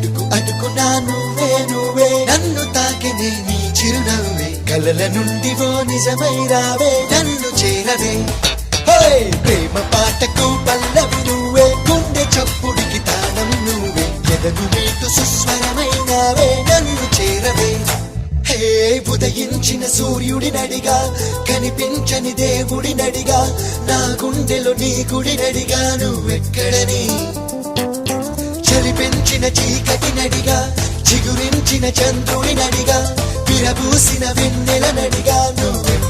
అడుగు అడుగునా నువ్వే నువ్వే నన్ను తాకినే నీ చిరునవ్వే కలల నుండి ఓ నిజమై రావే నన్ను చేరవే ప్రేమ పాటకు పల్లవి నువ్వే గుండె చప్పుడికి తాళం నువ్వే ఎదను మీటు సుస్వరమైనావే నన్ను చేరవే ఉదయించిన సూర్యుడినడిగా కనిపించని దేవుడినడిగా నా గుండెలో నీ గుడినడిగా నువ్వెక్కడని చలి పెంచిన చీకటినడిగా చిగురించిన చంద్రుడినడిగా విరబూసిన వెన్నెలనడిగా నువ్వెక్కడ